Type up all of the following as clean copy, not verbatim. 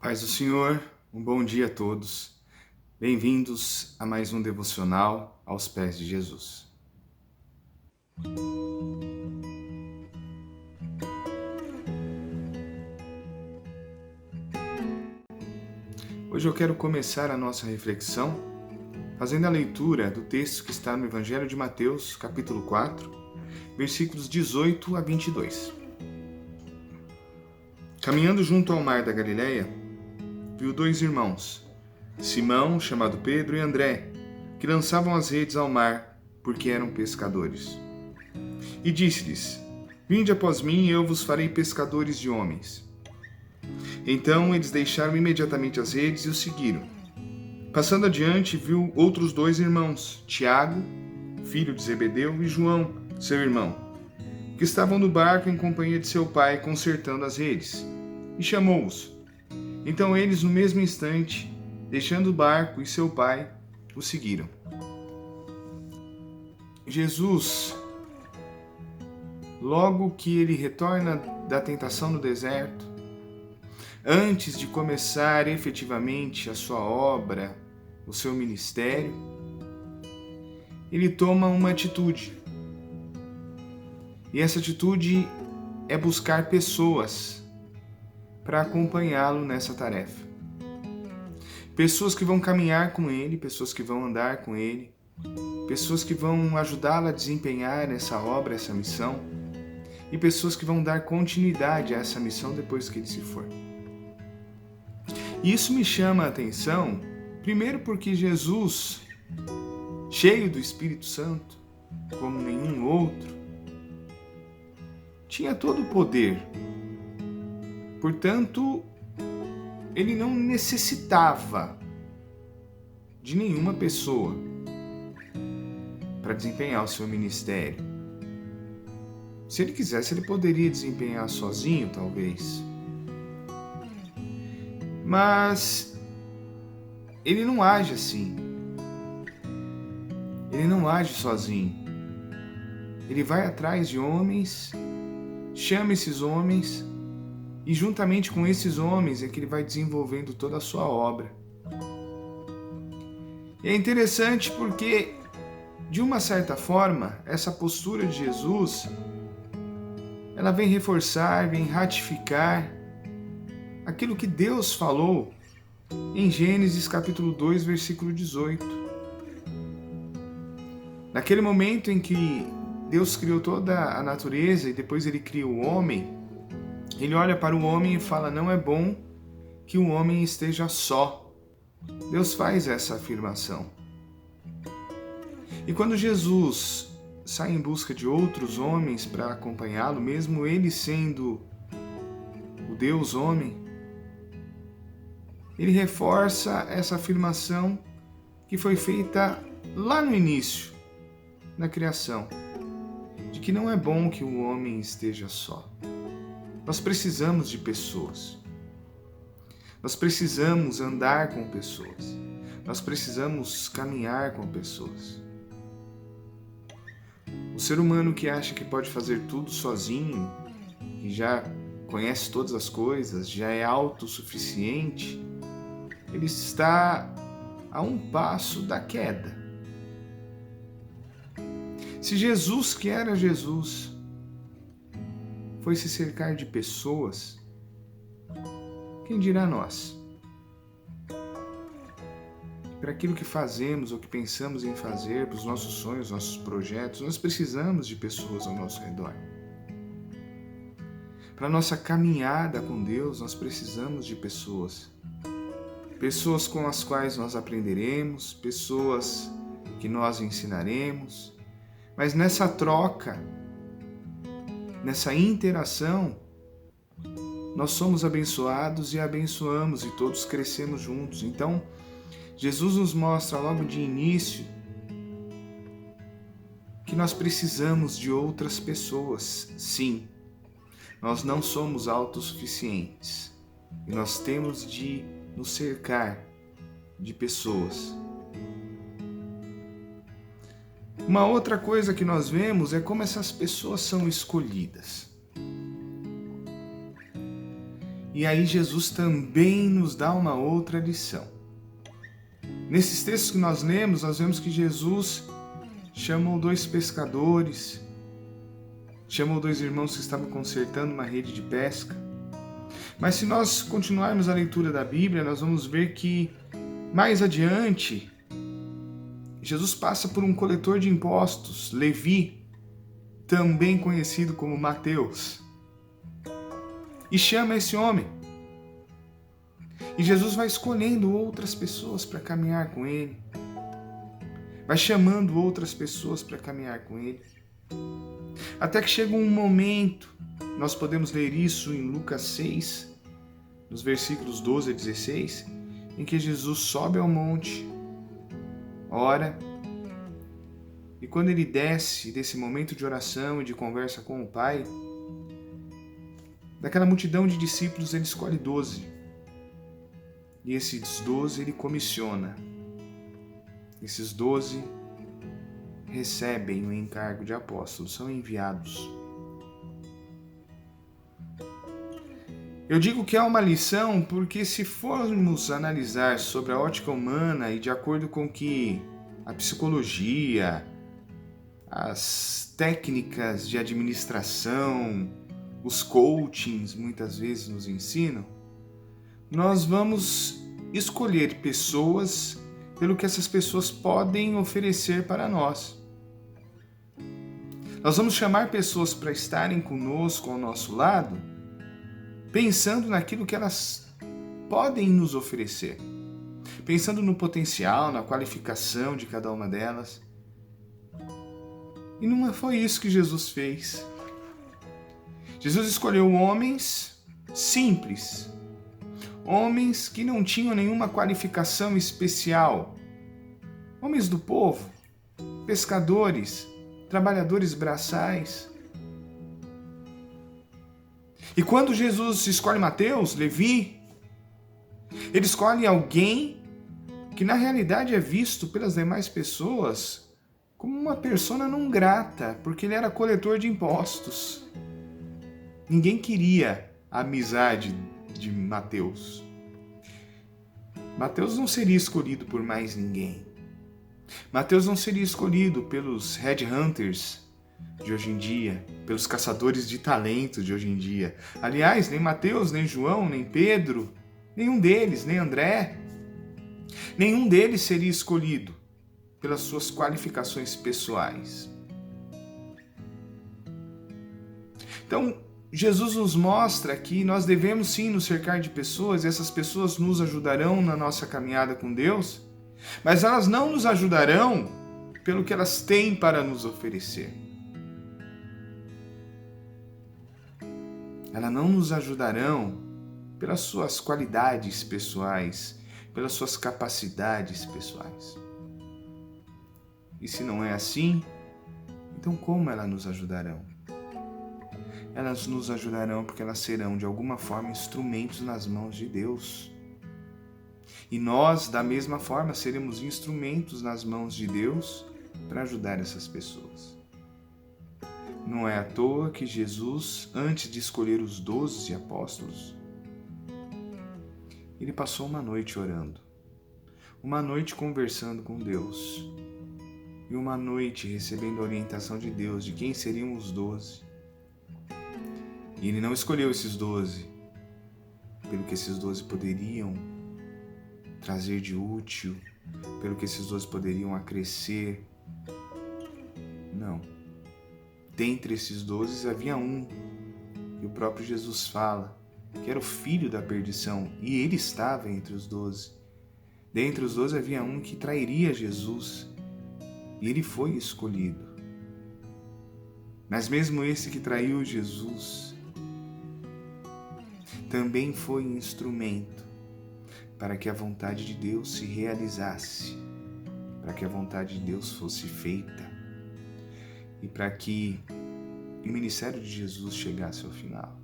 Paz do Senhor, um bom dia a todos. Bem-vindos a mais um devocional aos pés de Jesus. Hoje eu quero começar a nossa reflexão fazendo a leitura do texto que está no Evangelho de Mateus, capítulo 4, versículos 18 a 22. Caminhando junto ao mar da Galileia, viu dois irmãos, Simão, chamado Pedro, e André, que lançavam as redes ao mar, porque eram pescadores. E disse-lhes: Vinde após mim, e eu vos farei pescadores de homens. Então eles deixaram imediatamente as redes e o seguiram. Passando adiante, viu outros dois irmãos, Tiago, filho de Zebedeu, e João, seu irmão, que estavam no barco em companhia de seu pai, consertando as redes, e chamou-os. Então eles, no mesmo instante, deixando o barco e seu pai, o seguiram. Jesus, logo que ele retorna da tentação no deserto, antes de começar efetivamente a sua obra, o seu ministério, ele toma uma atitude. E essa atitude é buscar pessoas para acompanhá-lo nessa tarefa. Pessoas que vão caminhar com ele, pessoas que vão andar com ele, pessoas que vão ajudá-lo a desempenhar essa obra, essa missão, e pessoas que vão dar continuidade a essa missão depois que ele se for. E isso me chama a atenção, primeiro porque Jesus, cheio do Espírito Santo, como nenhum outro, tinha todo o poder. Portanto, ele não necessitava de nenhuma pessoa para desempenhar o seu ministério. Se ele quisesse, ele poderia desempenhar sozinho, talvez. Mas ele não age assim. Ele não age sozinho. Ele vai atrás de homens, chama esses homens, e juntamente com esses homens é que ele vai desenvolvendo toda a sua obra. E é interessante porque, de uma certa forma, essa postura de Jesus, ela vem reforçar, vem ratificar aquilo que Deus falou em Gênesis capítulo 2, versículo 18. Naquele momento em que Deus criou toda a natureza e depois ele cria o homem, ele olha para o homem e fala: não é bom que o homem esteja só. Deus faz essa afirmação. E quando Jesus sai em busca de outros homens para acompanhá-lo, mesmo ele sendo o Deus homem, ele reforça essa afirmação que foi feita lá no início, na criação, de que não é bom que o homem esteja só. Nós precisamos de pessoas. Nós precisamos andar com pessoas. Nós precisamos caminhar com pessoas. O ser humano que acha que pode fazer tudo sozinho, que já conhece todas as coisas, já é autossuficiente, ele está a um passo da queda. Se Jesus, que era Jesus, foi se cercar de pessoas, quem dirá nós? Para aquilo que fazemos ou que pensamos em fazer, para os nossos sonhos, nossos projetos, nós precisamos de pessoas ao nosso redor. Para a nossa caminhada com Deus, nós precisamos de pessoas. Pessoas com as quais nós aprenderemos, pessoas que nós ensinaremos, mas nessa troca, nessa interação, nós somos abençoados e abençoamos e todos crescemos juntos. Então, Jesus nos mostra logo de início que nós precisamos de outras pessoas. Sim, nós não somos autossuficientes e nós temos de nos cercar de pessoas. Uma outra coisa que nós vemos é como essas pessoas são escolhidas. E aí Jesus também nos dá uma outra lição. Nesses textos que nós lemos, nós vemos que Jesus chamou 2 pescadores, chamou 2 irmãos que estavam consertando uma rede de pesca. Mas se nós continuarmos a leitura da Bíblia, nós vamos ver que mais adiante, Jesus passa por um coletor de impostos, Levi, também conhecido como Mateus, e chama esse homem. E Jesus vai escolhendo outras pessoas para caminhar com ele, vai chamando outras pessoas para caminhar com ele, até que chega um momento, nós podemos ler isso em Lucas 6, nos versículos 12 a 16, em que Jesus sobe ao monte, ora, e quando ele desce desse momento de oração e de conversa com o Pai, daquela multidão de discípulos ele escolhe 12. E esses 12 ele comissiona. Esses 12 recebem o encargo de apóstolos, são enviados. Eu digo que é uma lição porque se formos analisar sobre a ótica humana e de acordo com que a psicologia, as técnicas de administração, os coachings muitas vezes nos ensinam, nós vamos escolher pessoas pelo que essas pessoas podem oferecer para nós. Nós vamos chamar pessoas para estarem conosco ao nosso lado, pensando naquilo que elas podem nos oferecer, pensando no potencial, na qualificação de cada uma delas. E não foi isso que Jesus fez. Jesus escolheu homens simples, homens que não tinham nenhuma qualificação especial, homens do povo, pescadores, trabalhadores braçais. E quando Jesus escolhe Mateus, Levi, ele escolhe alguém que na realidade é visto pelas demais pessoas como uma persona não grata, porque ele era coletor de impostos. Ninguém queria a amizade de Mateus. Mateus não seria escolhido por mais ninguém. Mateus não seria escolhido pelos headhunters de hoje em dia, pelos caçadores de talentos de hoje em dia. Aliás, nem Mateus, nem João, nem Pedro, nenhum deles, nem André, nenhum deles seria escolhido pelas suas qualificações pessoais. Então, Jesus nos mostra que nós devemos sim nos cercar de pessoas, e essas pessoas nos ajudarão na nossa caminhada com Deus, mas elas não nos ajudarão pelo que elas têm para nos oferecer. Elas não nos ajudarão pelas suas qualidades pessoais, pelas suas capacidades pessoais. E se não é assim, então como elas nos ajudarão? Elas nos ajudarão porque elas serão, de alguma forma, instrumentos nas mãos de Deus. E nós, da mesma forma, seremos instrumentos nas mãos de Deus para ajudar essas pessoas. Não é à toa que Jesus, antes de escolher os 12 apóstolos, ele passou uma noite orando, uma noite conversando com Deus, e uma noite recebendo a orientação de Deus de quem seriam os 12. E ele não escolheu esses 12 pelo que esses 12 poderiam trazer de útil, pelo que esses 12 poderiam acrescer. Não. Dentre esses 12 havia um, e o próprio Jesus fala, que era o filho da perdição, e ele estava entre os 12. Dentre os 12 havia um que trairia Jesus, e ele foi escolhido. Mas mesmo esse que traiu Jesus, também foi instrumento para que a vontade de Deus se realizasse, para que a vontade de Deus fosse feita e para que o ministério de Jesus chegasse ao final.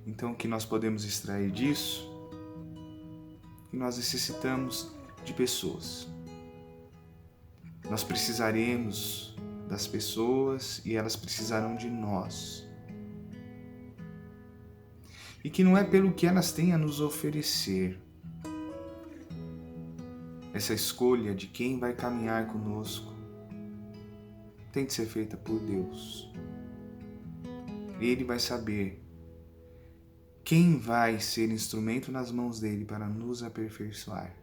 Então, o que nós podemos extrair disso? Que nós necessitamos de pessoas. Nós precisaremos das pessoas e elas precisarão de nós. e que não é pelo que elas têm a nos oferecer. Essa escolha de quem vai caminhar conosco tem que ser feita por Deus. Ele vai saber quem vai ser instrumento nas mãos dele para nos aperfeiçoar.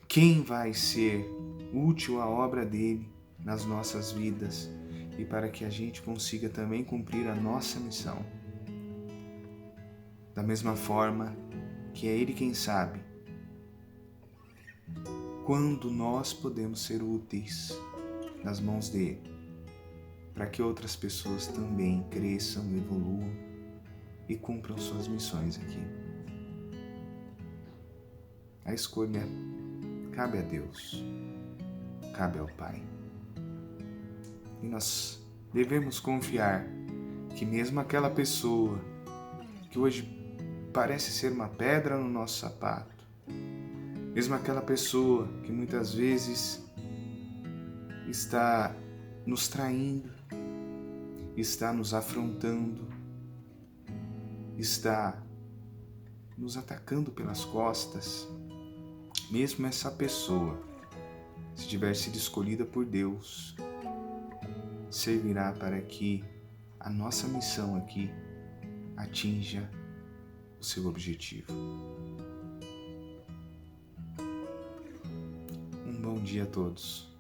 Quem vai ser útil à obra dele nas nossas vidas e para que a gente consiga também cumprir a nossa missão. Da mesma forma que é ele quem sabe quando nós podemos ser úteis nas mãos dele, para que outras pessoas também cresçam, evoluam e cumpram suas missões aqui. A escolha cabe a Deus, cabe ao Pai. E nós devemos confiar que mesmo aquela pessoa que hoje parece ser uma pedra no nosso sapato, mesmo aquela pessoa que muitas vezes está nos traindo, está nos afrontando, está nos atacando pelas costas, mesmo essa pessoa, se tiver sido escolhida por Deus, servirá para que a nossa missão aqui atinja o seu objetivo. Um bom dia a todos.